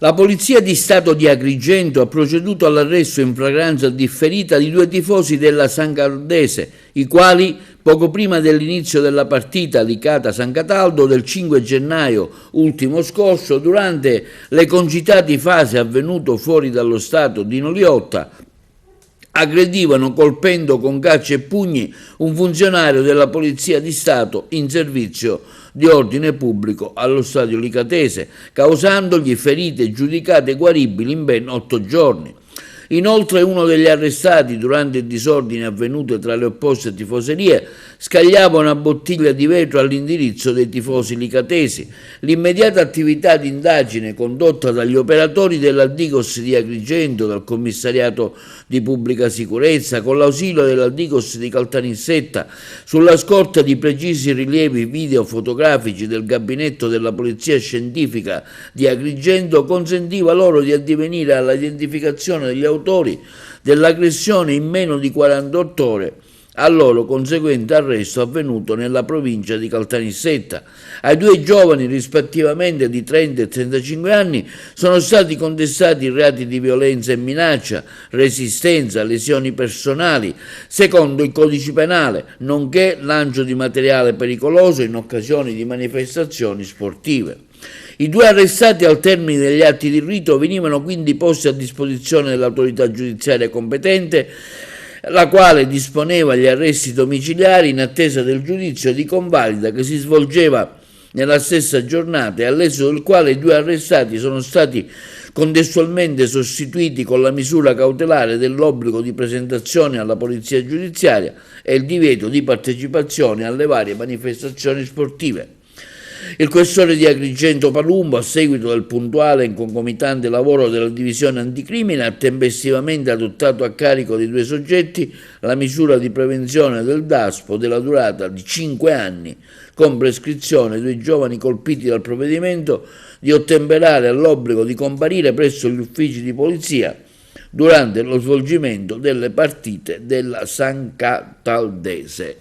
La Polizia di Stato di Agrigento ha proceduto all'arresto in flagranza differita di 2 tifosi della San Caldese, i quali, poco prima dell'inizio della partita Licata-San Cataldo del 5 gennaio ultimo scorso, durante le concitate fasi avvenute fuori dallo stato di Noliotta, aggredivano colpendo con calci e pugni un funzionario della Polizia di Stato in servizio di ordine pubblico allo stadio licatese, causandogli ferite giudicate guaribili in ben 8 giorni. Inoltre uno degli arrestati, durante il disordine avvenuto tra le opposte tifoserie, scagliava una bottiglia di vetro all'indirizzo dei tifosi licatesi. L'immediata attività di indagine condotta dagli operatori della Digos di Agrigento, dal commissariato di pubblica sicurezza, con l'ausilio della Digos di Caltanissetta, sulla scorta di precisi rilievi video-fotografici del gabinetto della Polizia Scientifica di Agrigento, consentiva loro di addivenire all'identificazione degli autori dell'aggressione in meno di 48 ore al loro conseguente arresto avvenuto nella provincia di Caltanissetta. Ai 2 giovani, rispettivamente di 30 e 35 anni, sono stati contestati reati di violenza e minaccia, resistenza, lesioni personali, secondo il codice penale, nonché lancio di materiale pericoloso in occasione di manifestazioni sportive. I 2 arrestati al termine degli atti di rito venivano quindi posti a disposizione dell'autorità giudiziaria competente, la quale disponeva gli arresti domiciliari in attesa del giudizio di convalida che si svolgeva nella stessa giornata e all'esito del quale i 2 arrestati sono stati contestualmente sostituiti con la misura cautelare dell'obbligo di presentazione alla polizia giudiziaria e il divieto di partecipazione alle varie manifestazioni sportive. Il questore di Agrigento Palumbo, a seguito del puntuale e concomitante lavoro della divisione anticrimine, ha tempestivamente adottato a carico dei 2 soggetti la misura di prevenzione del DASPO della durata di 5 anni, con prescrizione dei giovani colpiti dal provvedimento di ottemperare all'obbligo di comparire presso gli uffici di polizia durante lo svolgimento delle partite della San Cataldese.